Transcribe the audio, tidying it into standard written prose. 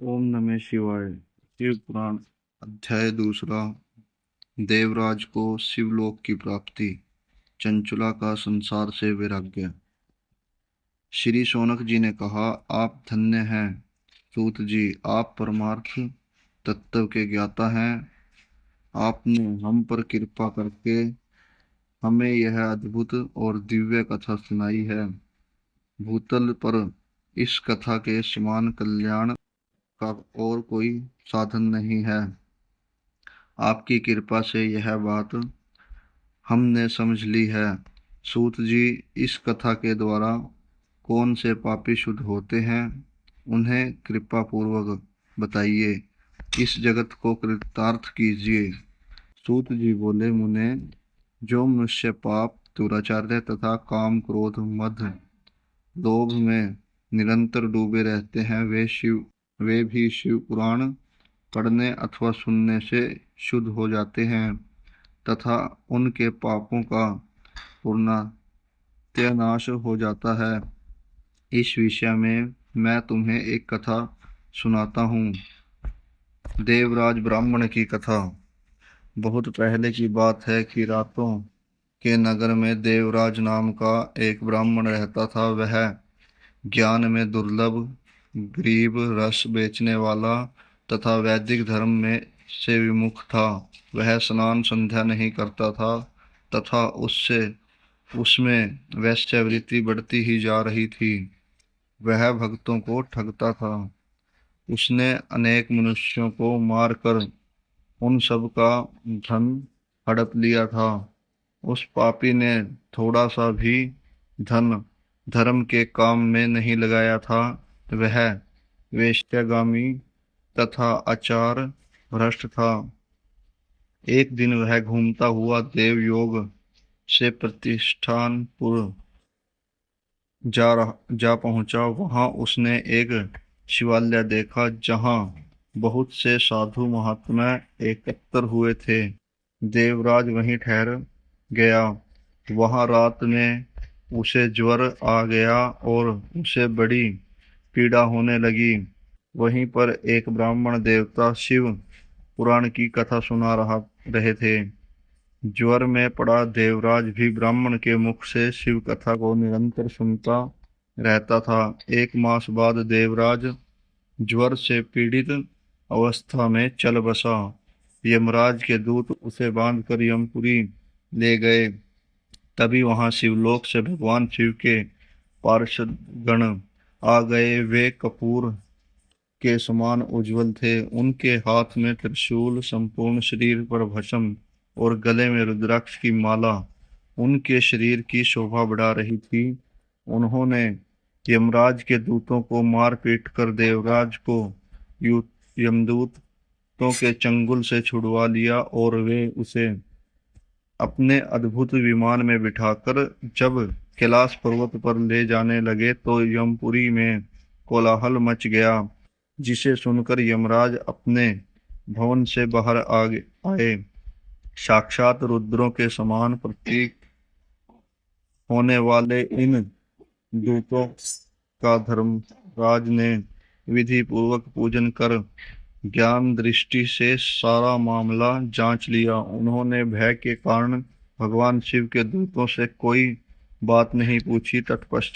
ओम नमः शिवाय। शिव पुराण अध्याय दूसरा। देवराज को शिवलोक की प्राप्ति। चंचुला का संसार से वैराग्य। श्री शौनक जी ने कहा, आप धन्य हैं सूत जी, आप परमार्थ तत्व के ज्ञाता हैं। आपने हम पर कृपा करके हमें यह अद्भुत और दिव्य कथा सुनाई है। भूतल पर इस कथा के समान कल्याण का और कोई साधन नहीं है। आपकी कृपा से यह बात हमने समझ ली है। सूत जी, इस कथा के द्वारा कौन से पापी शुद्ध होते हैं, उन्हें कृपा पूर्वक बताइए। इस जगत को कृतार्थ कीजिए। सूत जी बोले, मुने, जो मनुष्य पाप, दुराचार्य तथा काम, क्रोध, मद, लोभ में निरंतर डूबे रहते हैं, वे भी शिव पुराण पढ़ने अथवा सुनने से शुद्ध हो जाते हैं तथा उनके पापों का पूर्णतः हो जाता है। इस विषय में मैं तुम्हें एक कथा सुनाता हूँ। देवराज ब्राह्मण की कथा। बहुत पहले की बात है कि रातों के नगर में देवराज नाम का एक ब्राह्मण रहता था। वह ज्ञान में दुर्लभ, गरीब, रस बेचने वाला तथा वैदिक धर्म में से विमुख था। वह स्नान संध्या नहीं करता था तथा उसमें वैश्यवृत्ति बढ़ती ही जा रही थी। वह भक्तों को ठगता था। उसने अनेक मनुष्यों को मारकर उन सब का धन हड़प लिया था। उस पापी ने थोड़ा सा भी धन धर्म के काम में नहीं लगाया था। वह वेश्यागामी तथा आचार भ्रष्ट था। एक दिन वह घूमता हुआ देवयोग से प्रतिष्ठानपुर जा पहुंचा। वहां उसने एक शिवालय देखा जहां बहुत से साधु महात्मा एकत्र हुए थे। देवराज वहीं ठहर गया। वहां रात में उसे ज्वर आ गया और उसे बड़ी पीड़ा होने लगी। वहीं पर एक ब्राह्मण देवता शिव पुराण की कथा सुना रहे थे। ज्वर में पड़ा देवराज भी ब्राह्मण के मुख से शिव कथा को निरंतर सुनता रहता था। एक मास बाद देवराज ज्वर से पीड़ित अवस्था में चल बसा। यमराज के दूत उसे बांधकर यमपुरी ले गए। तभी वहां शिवलोक से भगवान शिव के पार्षद गण आ गए। वे कपूर के समान उज्जवल थे। उनके हाथ में त्रिशूल, संपूर्ण शरीर पर भस्म और गले में रुद्राक्ष की माला उनके शरीर की शोभा बढ़ा रही थी। उन्होंने यमराज के दूतों को मार पीट कर देवराज को यमदूतों के चंगुल से छुड़वा लिया और वे उसे अपने अद्भुत विमान में बिठाकर जब कैलाश पर्वत पर ले जाने लगे तो यमपुरी में कोलाहल मच गया, जिसे सुनकर यमराज अपने भवन से बाहर आए। साक्षात रुद्रों के समान प्रतीक होने वाले इन दूतों का धर्मराज ने विधि पूर्वक पूजन कर ज्ञान दृष्टि से सारा मामला जांच लिया। उन्होंने भय के कारण भगवान शिव के दूतों से कोई बात नहीं पूछी। तत्पश्चात